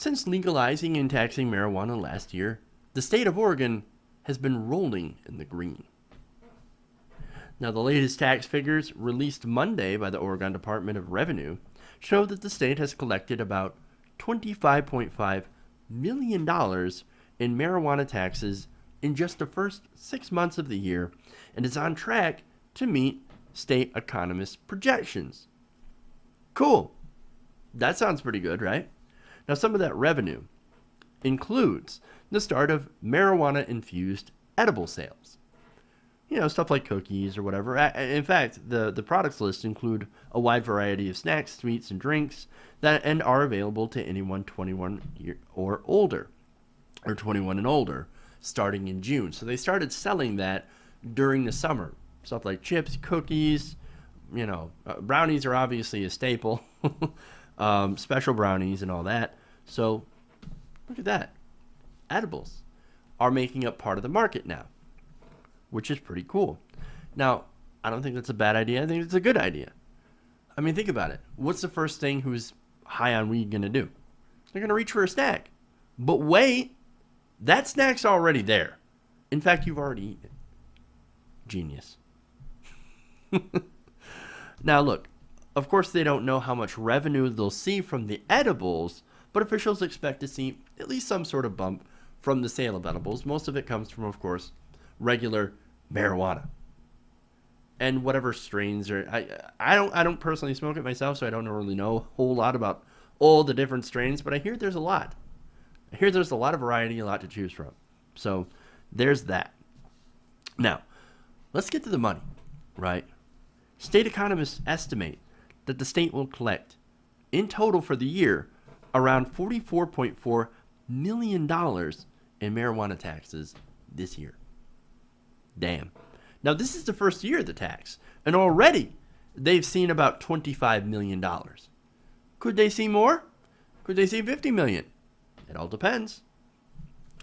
Since legalizing and taxing marijuana last year, the state of Oregon has been rolling in the green. Now, the latest tax figures released Monday by the Oregon Department of Revenue show that the state has collected about $25.5 million in marijuana taxes in just the first 6 months of the year and is on track to meet state economists' projections. Cool. That sounds pretty good, right? Now, some of that revenue includes the start of marijuana-infused edible sales. Stuff like cookies or whatever. In fact, the products list include a wide variety of snacks, sweets, and drinks that are available to anyone 21 or older, or 21 and older, starting in June. So they started selling that during the summer. Stuff like chips, cookies, brownies are obviously a staple, special brownies and all that. So look at that. Edibles are making up part of the market now, which is pretty cool. Now, I don't think that's a bad idea. I think it's a good idea. I mean, think about it. What's the first thing who's high on weed going to do? They're going to reach for a snack. But wait, that snack's already there. In fact, you've already eaten it. Genius. Now, look, of course, they don't know how much revenue they'll see from the edibles, but officials expect to see at least some sort of bump from the sale of edibles. Most of it comes from, of course, regular marijuana and whatever strains are. I don't personally smoke it myself, so I don't really know a whole lot about all the different strains, but I hear there's a lot. I hear there's a lot of variety, a lot to choose from. So there's that. Now, let's get to the money, right? State economists estimate that the state will collect, in total for the year, around $44.4 million in marijuana taxes this year. Damn. Now, this is the first year of the tax, and already they've seen about $25 million. Could they see more? Could they see $50 million? It all depends.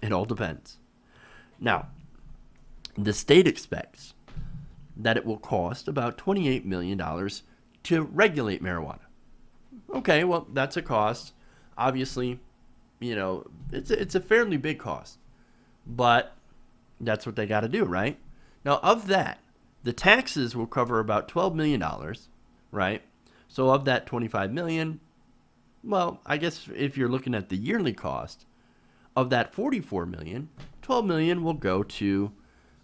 It all depends. Now, the state expects that it will cost about $28 million to regulate marijuana. Okay, well, that's a cost. Obviously, it's a fairly big cost, but that's what they got to do, right? Now, of that, the taxes will cover about $12 million, right? So of that $25 million, well, I guess if you're looking at the yearly cost of that $44 million, $12 million will go to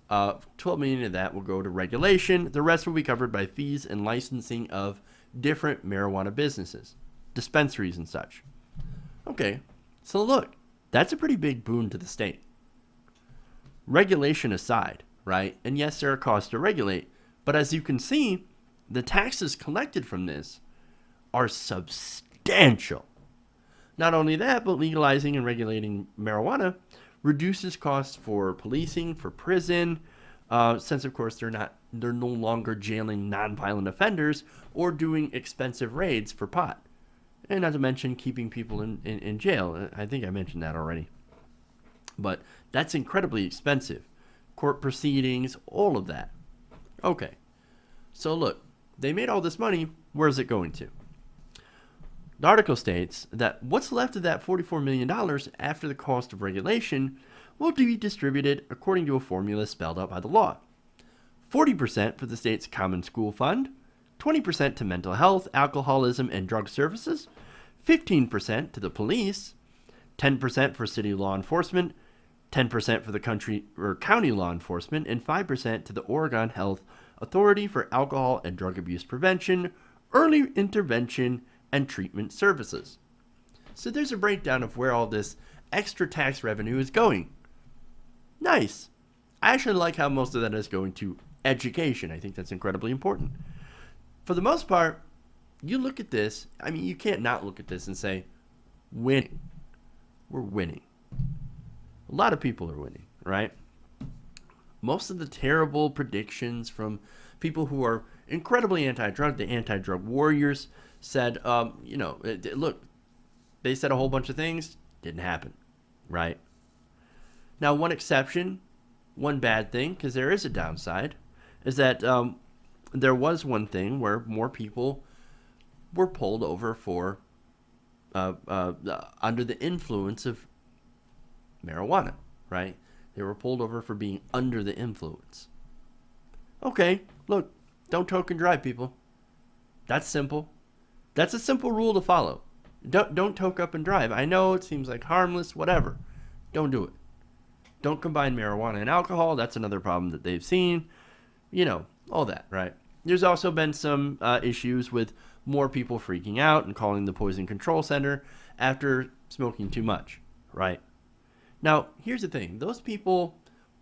12 million of that will go to regulation. The rest will be covered by fees and licensing of different marijuana businesses, dispensaries and such. Okay, so look, that's a pretty big boon to the state. Regulation aside, right? And yes, there are costs to regulate, but as you can see, the taxes collected from this are substantial. Not only that, but legalizing and regulating marijuana reduces costs for policing, for prison, since of course they're no longer jailing nonviolent offenders or doing expensive raids for pot. And not to mention keeping people in jail. I think I mentioned that already. But that's incredibly expensive. Court proceedings, all of that. Okay. So look, they made all this money. Where is it going to? The article states that what's left of that $44 million after the cost of regulation will be distributed according to a formula spelled out by the law. 40% for the state's common school fund, 20% to mental health, alcoholism, and drug services, 15% to the police, 10% for city law enforcement, 10% for the county law enforcement, and 5% to the Oregon Health Authority for alcohol and drug abuse prevention, early intervention, and treatment services. So there's a breakdown of where all this extra tax revenue is going. Nice. I actually like how most of that is going to education. I think that's incredibly important. For the most part, you look at this, I mean, you can't not look at this and say, winning. We're winning. A lot of people are winning, right? Most of the terrible predictions from people who are incredibly anti-drug, the anti-drug warriors, said, look, they said a whole bunch of things, didn't happen, right? Now, one exception, one bad thing, because there is a downside, is that there was one thing where more people were pulled over for under the influence of marijuana, right? They were pulled over for being under the influence. Okay, look, don't toke and drive, people. That's simple. That's a simple rule to follow. Don't toke up and drive. I know it seems like harmless, whatever. Don't do it. Don't combine marijuana and alcohol. That's another problem that they've seen. You know, all that, right? There's also been some issues with more people freaking out and calling the Poison Control Center after smoking too much, right? Now, here's the thing. Those people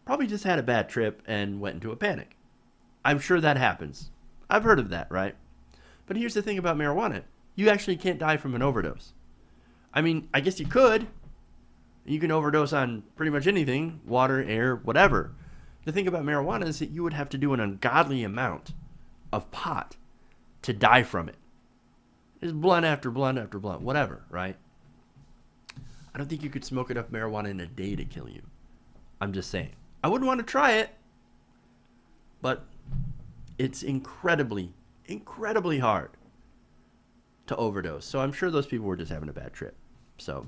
probably just had a bad trip and went into a panic. I'm sure that happens. I've heard of that, right? But here's the thing about marijuana. You actually can't die from an overdose. I mean, I guess you could. You can overdose on pretty much anything, water, air, whatever. The thing about marijuana is that you would have to do an ungodly amount of pot to die from it. It's blunt after blunt after blunt, whatever, right? I don't think you could smoke enough marijuana in a day to kill you. I'm just saying. I wouldn't want to try it, but it's incredibly hard to overdose. So I'm sure those people were just having a bad trip. So,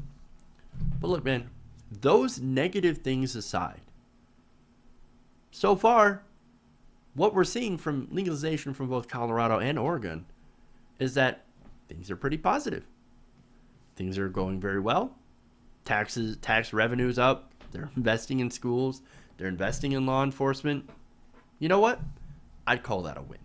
but look, man, those negative things aside, so far, what we're seeing from legalization from both Colorado and Oregon is that things are pretty positive. Things are going very well. Tax revenue's up. They're investing in schools. They're investing in law enforcement. You know what? I'd call that a win.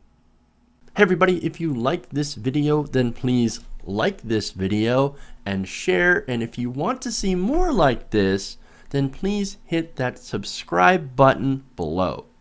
Hey everybody, if you like this video, then please like this video and share. And if you want to see more like this, then please hit that subscribe button below.